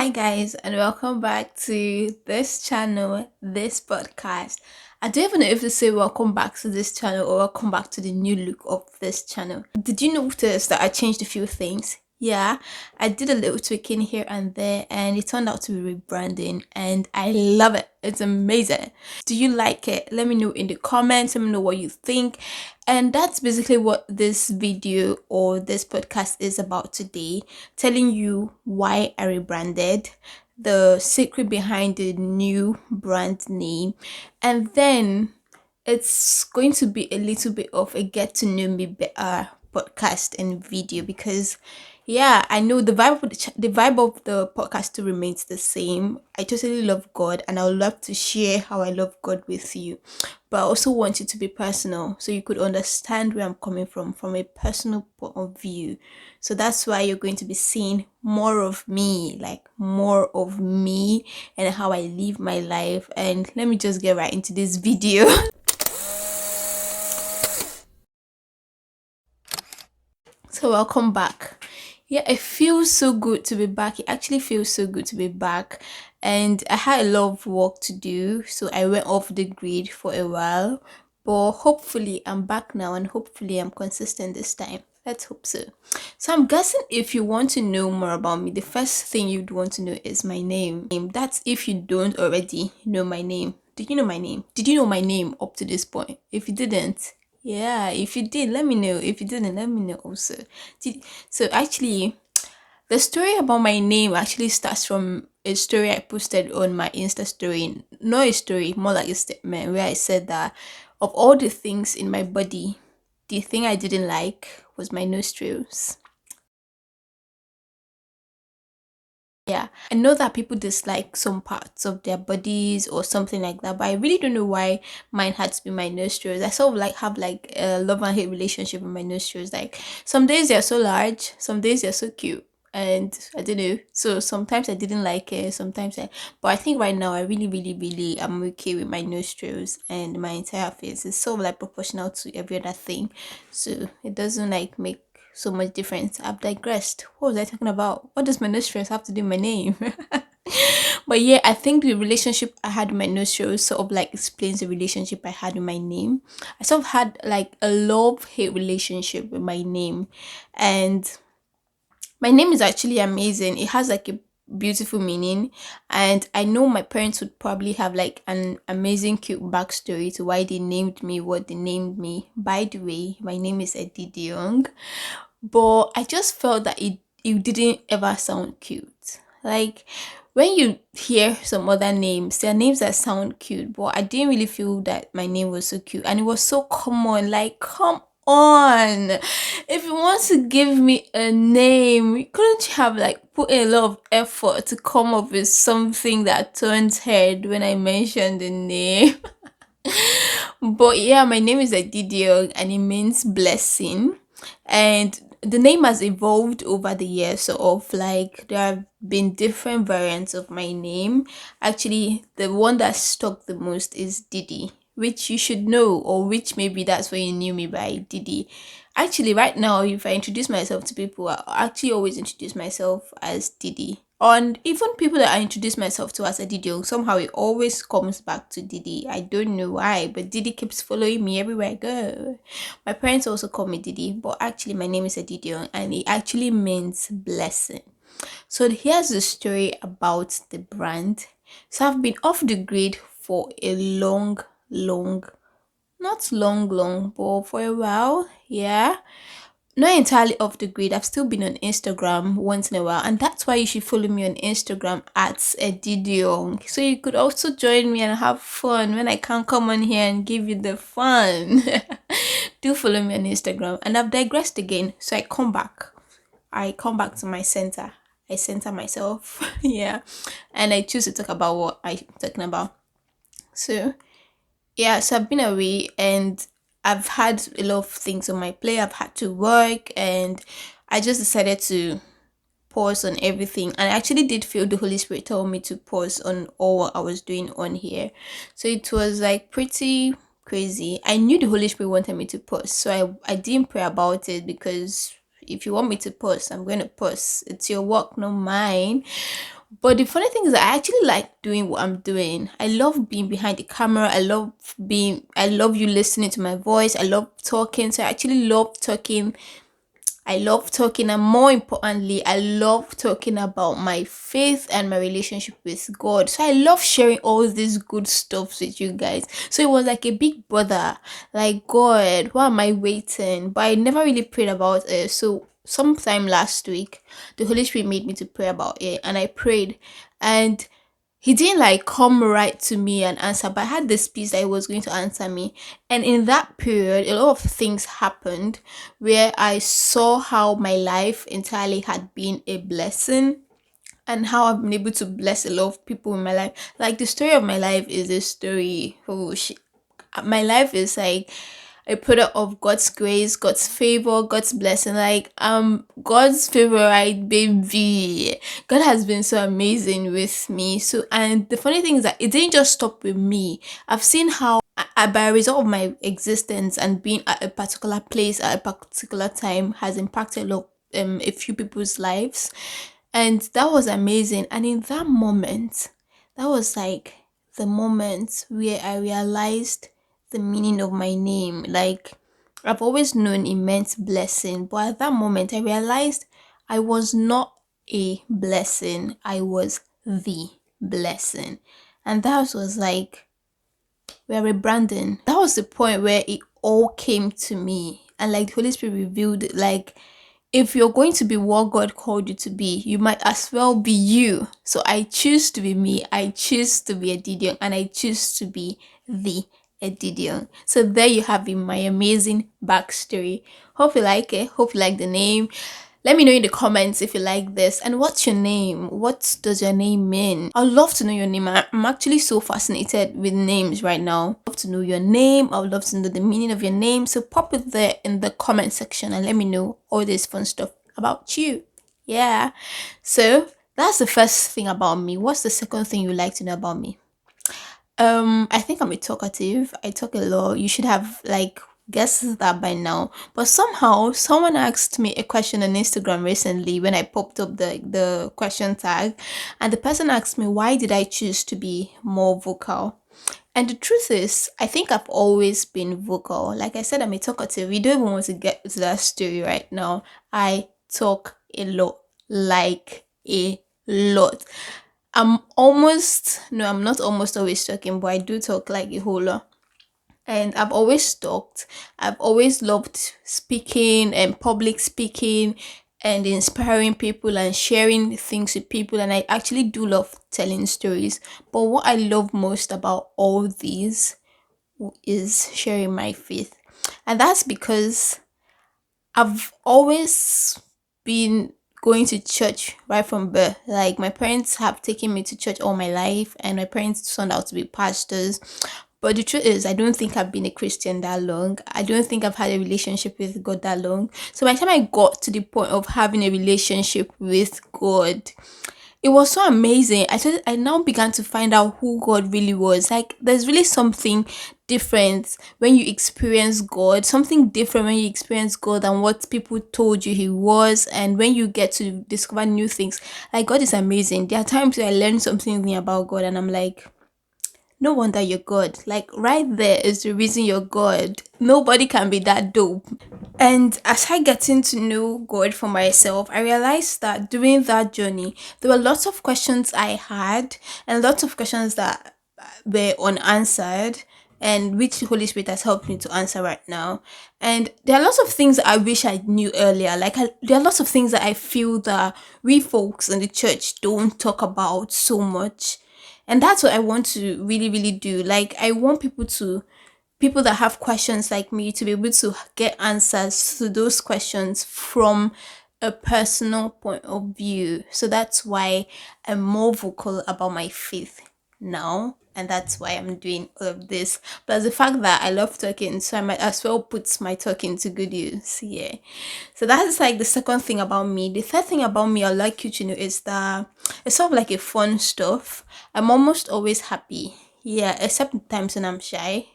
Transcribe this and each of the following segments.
Hi, guys, and welcome back to this channel, this podcast. I don't even know if to say welcome back to this channel or welcome back to the new look of this channel. Did you notice that I changed a few things? Yeah, I did a little tweaking here and there, and it turned out to be rebranding, and I love it. It's amazing. Do you like it? Let me know in the comments. Let me know what you think. And that's basically what this video or this podcast is about today, telling you why I rebranded, the secret behind the new brand name, and then it's going to be a little bit of a get to know me better podcast and video because yeah, I know the vibe of the podcast still remains the same. I totally love God and I would love to share how I love God with you, but I also want it to be personal so you could understand where I'm coming from a personal point of view. So that's why you're going to be seeing more of me, like more of me and how I live my life. And let me just get right into this video. So welcome back. Yeah, it feels so good to be back. It actually feels so good to be back. And I had a lot of work to do, so I went off the grid for a while. But hopefully I'm back now and hopefully I'm consistent this time. Let's hope so. So I'm guessing if you want to know more about me, the first thing you'd want to know is my name. That's if you don't already know my name. Did you know my name? Did you know my name up to this point? If you didn't, yeah, if you did, let me know. If you didn't, let me know also. So actually, the story about my name actually starts from a story I posted on my Insta story. Not a story, more like a statement where I said that of all the things in my body, the thing I didn't like was my nostrils. Yeah, I know that people dislike some parts of their bodies or something like that, but I really don't know why mine had to be my nostrils. I sort of like have like a love and hate relationship with my nostrils. Like some days they're so large, some days they're so cute, and I don't know. So sometimes I didn't like it, but I think right now I really, really, really am okay with my nostrils and my entire face. It's sort of like proportional to every other thing, so it doesn't like make so much difference. I've digressed. What was I talking about? What does my nostrils have to do with my name? But yeah, I think the relationship I had with my nostrils sort of like explains the relationship I had with my name. I sort of had like a love hate relationship with my name, and my name is actually amazing. It has like a beautiful meaning, and I know my parents would probably have like an amazing cute backstory to why they named me what they named me. By the way, my name is Edidi Young, but I just felt that it didn't ever sound cute. Like when you hear some other names, there are names that sound cute, but I didn't really feel that my name was so cute, and it was so common. Like, come on, if you want to give me a name, couldn't you have like put a lot of effort to come up with something that turns head when I mentioned the name? But yeah, my name is Edidio and it means blessing. And the name has evolved over the years, so of like there have been different variants of my name. Actually, the one that stuck the most is Didi, which you should know, or which maybe that's where you knew me by Didi. Actually, right now, if I introduce myself to people, I actually always introduce myself as Didi. And even people that I introduce myself to as a Didi, somehow it always comes back to Didi. I don't know why, but Didi keeps following me everywhere I go. My parents also call me Didi, but actually my name is Edidio and it actually means blessing. So here's the story about the brand. So I've been off the grid for a long, not long, but for a while, yeah. Not entirely off the grid. I've still been on Instagram once in a while, and that's why you should follow me on Instagram at Edidiong. So you could also join me and have fun when I can't come on here and give you the fun. Do follow me on Instagram. And I've digressed again, so I come back. I come back to my center. I center myself. Yeah. And I choose to talk about what I'm talking about. So yeah, so I've been away and I've had a lot of things on my plate. I've had to work and I just decided to pause on everything. And I actually did feel the Holy Spirit told me to pause on all what I was doing on here. So it was like pretty crazy. I knew the Holy Spirit wanted me to pause. So I didn't pray about it because if you want me to pause, I'm going to pause. It's your work, not mine. But the funny thing is that I actually like doing what I'm doing. I love being behind the camera. I love you listening to my voice. I love talking. So I actually love talking. I love talking, and more importantly, I love talking about my faith and my relationship with God. So I love sharing all this good stuff with you guys. So it was like a big brother, like, God, why am I waiting? But I never really prayed about it. So sometime last week, the Holy Spirit made me to pray about it, and I prayed, and he didn't like come right to me and answer, but I had this piece that he was going to answer me. And in that period, a lot of things happened where I saw how my life entirely had been a blessing, and how I've been able to bless a lot of people in my life. Like, the story of my life is a story. Oh shit. My life is like a product of God's grace, God's favor, God's blessing. Like, God's favorite baby. God has been so amazing with me. So, and the funny thing is that it didn't just stop with me. I've seen how by a result of my existence and being at a particular place at a particular time has impacted a few people's lives, and that was amazing. And in that moment, that was like the moment where I realized the meaning of my name. Like, I've always known it meant blessing, but at that moment I realized I was not a blessing, I was the blessing. And that was like, we're rebranding. That was the point where it all came to me. And like, the Holy Spirit revealed it, like, if you're going to be what God called you to be, you might as well be you. So I choose to be me. I choose to be Edidion, and I choose to be the Edidion. So there you have it, my amazing backstory. Hope you like it. Hope you like the name. Let me know in the comments if you like this. And what's your name? What does your name mean? I'd love to know your name. I'm actually so fascinated with names right now. I'd love to know your name. I would love to know the meaning of your name. So pop it there in the comment section and let me know all this fun stuff about you. Yeah. So that's the first thing about me. What's the second thing you'd like to know about me? I think I'm a talkative. I talk a lot. You should have like guessed that by now. But somehow someone asked me a question on Instagram recently when I popped up the question tag, and the person asked me, why did I choose to be more vocal? And the truth is, I think I've always been vocal. Like I said, I'm a talkative. We don't even want to get to that story right now. I talk a lot, like a lot. I'm not almost always talking, but I do talk like a whole lot. And I've always talked. I've always loved speaking and public speaking and inspiring people and sharing things with people. And I actually do love telling stories. But what I love most about all these is sharing my faith. And that's because I've always been going to church right from birth. Like, my parents have taken me to church all my life, and my parents turned out to be pastors. But the truth is, I don't think I've been a Christian that long. I don't think I've had a relationship with God that long. So by the time I got to the point of having a relationship with God, it was so amazing. I now began to find out who God really was. Like, there's really something different when you experience God, something different when you experience God than what people told you he was, and when you get to discover new things. Like, God is amazing. There are times where I learn something new about God and I'm like, no wonder you're God. Like, right there is the reason you're God. Nobody can be that dope. And as I getting to know God for myself, I realized that during that journey, there were lots of questions I had and lots of questions that were unanswered, and which the Holy Spirit has helped me to answer right now. And there are lots of things that I wish I knew earlier. There are lots of things that I feel that we folks in the church don't talk about so much. And that's what I want to really, really do. Like, I want people that have questions like me to be able to get answers to those questions from a personal point of view. So that's why I'm more vocal about my faith now. And that's why I'm doing all of this. Plus the fact that I love talking, so I might as well put my talking to good use. Yeah. So that's like the second thing about me. The third thing about me I'd like you to know is that it's sort of like a fun stuff. I'm almost always happy. Yeah, except the times when I'm shy.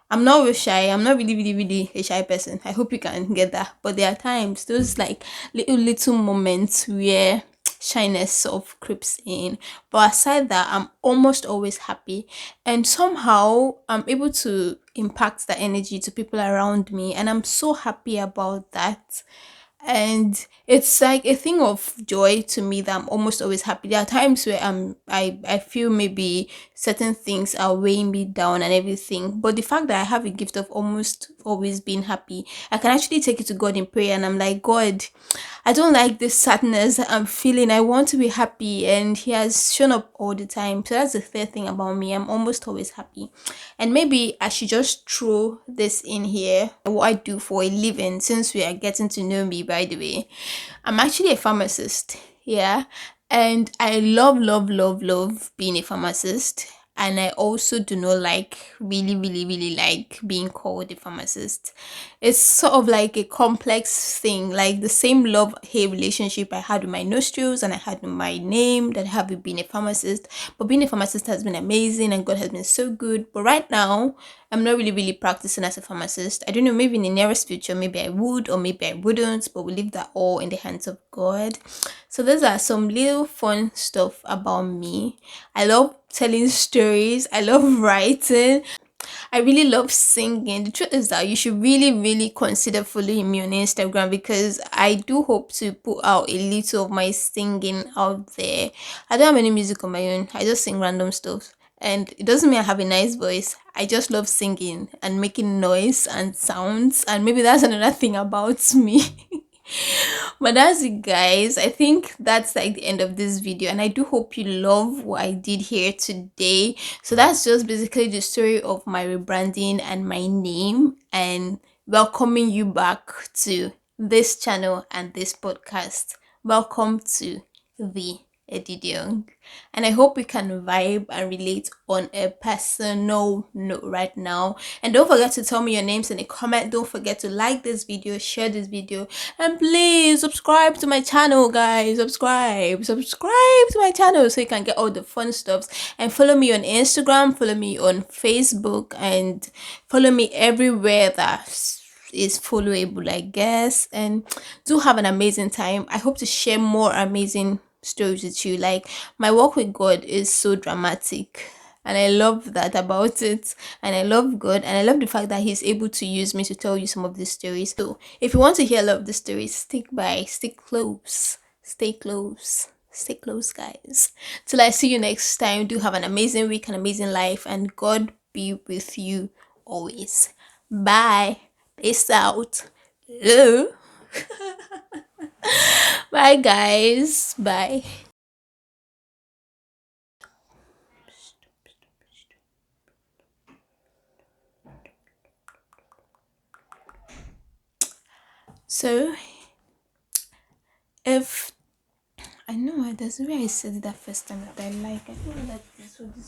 I'm not real shy. I'm not really, really, really a shy person. I hope you can get that. But there are times, those like little moments where shyness sort of creeps in. But aside that, I'm almost always happy, and somehow I'm able to impact the energy to people around me, and I'm so happy about that. And it's like a thing of joy to me that I'm almost always happy. There are times where I feel maybe certain things are weighing me down and everything, but the fact that I have a gift of almost always being happy, I can actually take it to God in prayer, and I'm like, God, I don't like this sadness that I'm feeling. I want to be happy, and He has shown up all the time. So that's the third thing about me. I'm almost always happy. And maybe I should just throw this in here, what I do for a living, since we are getting to know me, by the way. I'm actually a pharmacist. Yeah. And I love, love, love, love being a pharmacist. And I also do not like, really, really, really like being called a pharmacist. It's sort of like a complex thing, like the same love hate relationship I had with my nostrils and I had with my name that I have with being a pharmacist. But being a pharmacist has been amazing and God has been so good. But right now, I'm not really, really practicing as a pharmacist. I don't know, maybe in the nearest future, maybe I would or maybe I wouldn't, but we leave that all in the hands of God. So those are some little fun stuff about me. I love telling stories. I love writing. I really love singing. The truth is that you should really, really consider following me on Instagram because I do hope to put out a little of my singing out there. I don't have any music on my own. I just sing random stuff. And it doesn't mean I have a nice voice. I just love singing and making noise and sounds. And maybe that's another thing about me. But that's it, guys. I think that's like the end of this video, and I do hope you love what I did here today. So that's just basically the story of my rebranding and my name, and welcoming you back to this channel and this podcast. Welcome to the Edidiong. And I hope we can vibe and relate on a personal note right now. And don't forget to tell me your names in the comment. Don't forget to like this video, share this video, and please subscribe to my channel, guys. Subscribe to my channel so you can get all the fun stuffs. And follow me on Instagram, follow me on Facebook, and follow me everywhere that is followable, I guess. And do have an amazing time. I hope to share more amazing stories with you. Like, my walk with God is so dramatic, and I love that about it. And I love God, and I love the fact that He's able to use me to tell you some of these stories. So if you want to hear a lot of the stories, stick close, stay close, guys. Till I see you next time, do have an amazing week, an amazing life, and God be with you always. Bye. Peace out. Hello. Bye, guys. Bye. So, if I know there's a way I said it that first time that I like, I feel like this would be